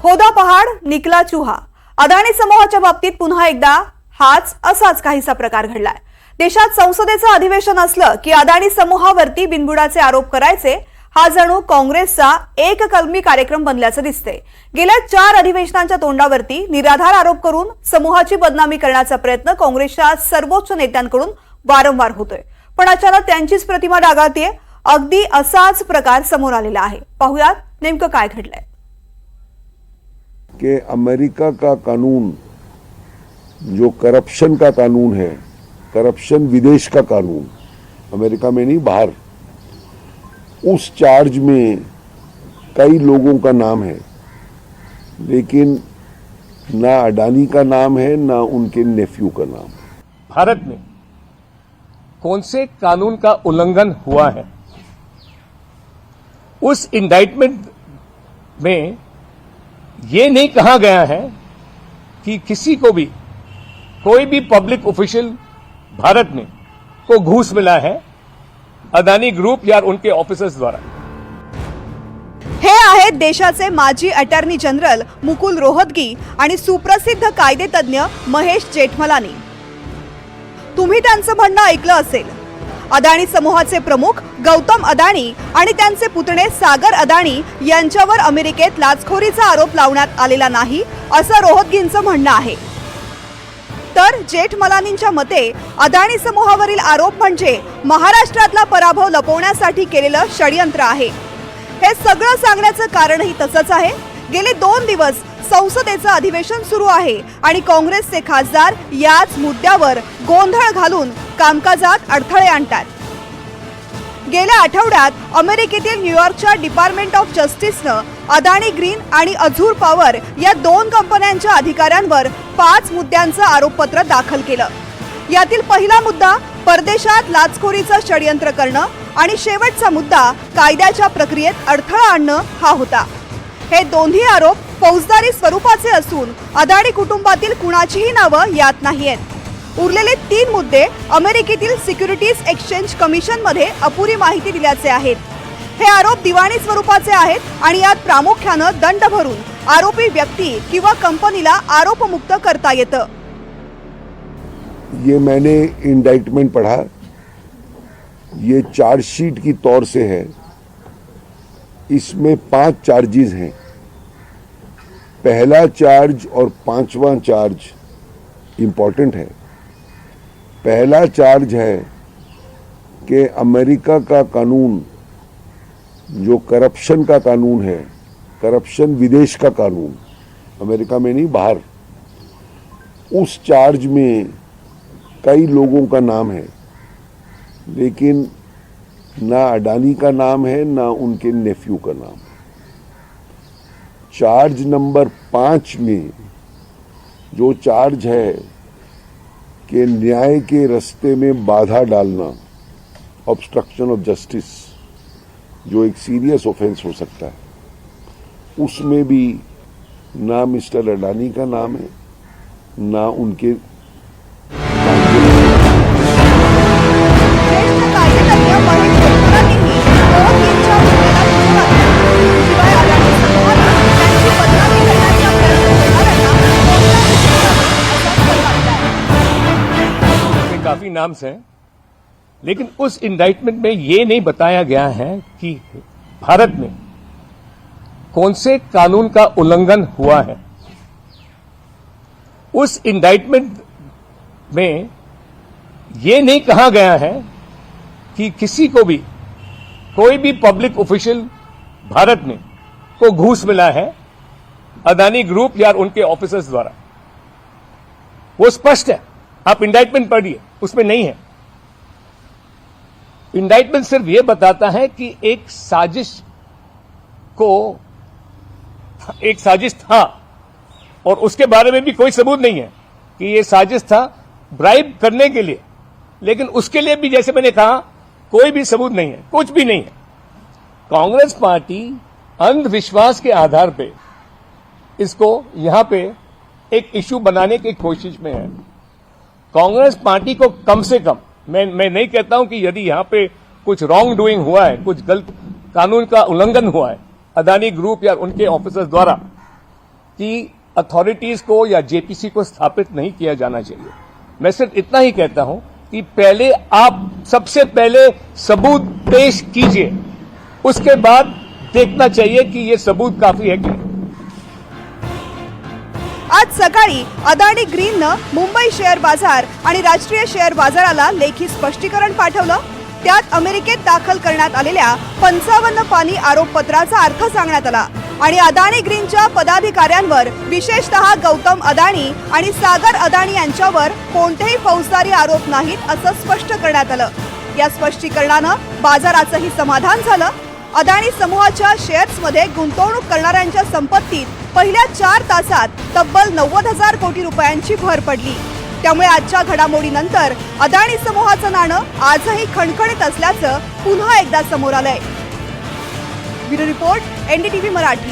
खोदा पहाड निकला चुहा। अदानी समूहाच्या बाबतीत पुन्हा एकदा हाच असाच काहीसा प्रकार घडलाय। देशात संसदेचं अधिवेशन असलं की अदानी समूहावरती बिनबुडाचे आरोप करायचे हा जणू काँग्रेसचा एक कलमी कार्यक्रम बनल्याचं दिसतंय। गेल्या 4 अधिवेशनांच्या तोंडावरती निराधार आरोप करून समूहाची बदनामी करण्याचा प्रयत्न काँग्रेसच्या सर्वोच्च नेत्यांकडून वारंवार होतोय, पण अचानक त्यांचीच प्रतिमा डागाळतेय। अगदी असाच प्रकार समोर आलेला आहे। पाहुयात नेमकं काय घडलंय। कि अमेरिका का कानून जो करप्शन का कानून है, करप्शन विदेश का कानून, अमेरिका में नहीं बाहर, उस चार्ज में कई लोगों का नाम है, लेकिन ना अडानी का नाम है ना उनके नेफ्यू का नाम। भारत में कौन से कानून का उल्लंघन हुआ है, उस इंडाइटमेंट में ये नहीं कहा गया है कि किसी को भी, कोई भी पब्लिक ऑफिशियल भारत में को घूस मिला है अदानी ग्रुप या उनके ऑफिसर्स द्वारा। हे आहेत देशाचे माजी अटॉर्नी जनरल मुकुल रोहतगी आणि सुप्रसिद्ध कायदेतज्ञ महेश जेठमलानी। तुम्ही त्यांचं म्हणणं ऐकलं असेल। अदानी समूहाचे प्रमुख गौतम अदानी आणि त्यांचे पुतणे सागर अदानी यांच्यावर अमेरिकेत लाचखोरीचा आरोप लावण्यात आलेला नाही असं रोहतगींचं म्हणणं आहे। तर जेठमलानींच्या मते अदानी समूहावरील आरोप म्हणजे महाराष्ट्रातला पराभव लपवण्यासाठी केलेलं षडयंत्र आहे। हे सगळं सांगण्याचं कारणही तसंच आहे। गेले 2 दिवस संसदेचं अधिवेशन सुरू आहे आणि काँग्रेसचे खासदार याच मुद्द्यावर गोंधळ घालून कामकाजात अडथळे आणतात। गेल्या आठवड्यात अमेरिकेतील न्यूयॉर्कच्या डिपार्टमेंट ऑफ जस्टिसनं अदानी ग्रीन आणि अझूर पॉवर या 2 कंपन्यांच्या अधिकाऱ्यांवर 5 मुद्द्यांचं आरोपपत्र दाखल केलं। यातील पहिला मुद्दा परदेशात लाचखोरीचं षडयंत्र करणं आणि शेवटचा मुद्दा कायद्याच्या प्रक्रियेत अडथळा आणणं हा होता। हे दोन्ही आरोप फौजदारी स्वरूपाचे असून अदानी कुटुंबातील कुणाचीही नावं यात नाहीयेत। उरलेले 3 मुद्दे अमेरिकेतील सिक्युरिटीज एक्सचेंज कमिशन मध्ये अपुरी माहिती दिल्याचे आहेत। हे आरोप दिवाणी स्वरूपाचे आहेत आणि यात प्रामुख्याने दंड भरून आरोपी व्यक्ती किंवा कंपनीला आरोपमुक्त करता येतं। ये मैंने इंडाइटमेंट पढ़ा, ये चार्जशीट की तौर से है। इसमें 5 चार्जेस हैं। पहला चार्ज और 5वां चार्ज इंपॉर्टेंट है। पहला चार्ज है कि अमेरिका का कानून जो करप्शन का कानून है, करप्शन विदेश का कानून, अमेरिका में नहीं बाहर, उस चार्ज में कई लोगों का नाम है, लेकिन ना अडानी का नाम है ना उनके नेफ्यू का नाम। चार्ज नंबर 5 में जो चार्ज है कि न्याय के रास्ते में बाधा डालना, ऑब्स्ट्रक्शन ऑफ जस्टिस, जो एक सीरियस ऑफेंस हो सकता है, उसमें भी ना मिस्टर अडानी का नाम है ना उनके। काफी नाम हैं, लेकिन उस इंडाइटमेंट में ये नहीं बताया गया है कि भारत में कौन से कानून का उल्लंघन हुआ है। उस इंडाइटमेंट में ये नहीं कहा गया है कि किसी को भी, कोई भी पब्लिक ऑफिशियल भारत में को घूस मिला है अदानी ग्रुप या उनके ऑफिसर्स द्वारा। वो स्पष्ट है, आप इंडाइटमेंट पढ़िए, उसमें नहीं है। इंडाइटमेंट सिर्फ यह बताता है कि एक साजिश था और उसके बारे में भी कोई सबूत नहीं है कि यह साजिश था ब्राइब करने के लिए, लेकिन उसके लिए भी जैसे मैंने कहा कोई भी सबूत नहीं है, कुछ भी नहीं है। कांग्रेस पार्टी अंधविश्वास के आधार पे इसको यहां पे एक इश्यू बनाने की कोशिश में है। कांग्रेस पार्टी को कम से कम, मैं नहीं कहता हूं कि यदि यहां पे कुछ रॉन्ग डूइंग हुआ है, कुछ गलत कानून का उल्लंघन हुआ है अदानी ग्रुप या उनके ऑफिसर्स द्वारा, कि अथॉरिटीज को या जेपीसी को स्थापित नहीं किया जाना चाहिए। मैं सिर्फ इतना ही कहता हूं कि पहले आप सबसे पहले सबूत पेश कीजिए, उसके बाद देखना चाहिए कि ये सबूत काफी है कि नहीं। आज सकाळी अदानी ग्रीननं मुंबई शेअर बाजार आणि राष्ट्रीय शेअर बाजाराला लेखी स्पष्टीकरण पाठवलं। त्यात अमेरिकेत दाखल करण्यात आलेल्या 55 पानी आरोपपत्राचा अर्थ सांगण्यात आला आणि अदानी ग्रीनच्या पदाधिकाऱ्यांवर विशेषतः गौतम अदानी आणि सागर अदानी यांच्यावर कोणतेही फौजदारी आरोप नाहीत असं स्पष्ट करण्यात आलं। या स्पष्टीकरणानं बाजाराचंही समाधान झालं। अदानी समूहाच्या शेअर्समध्ये गुंतवणूक करणाऱ्यांच्या संपत्तीत पहिल्या 4 तासात तब्बल 90,000 कोटी रुपयांची भर पडली। त्यामुळे आजच्या घडामोडीनंतर अदानी समूहाचं नाणं आजही खणखणीत असल्याचं पुन्हा एकदा समोर आलंय। Bureau report, NDTV Marathi.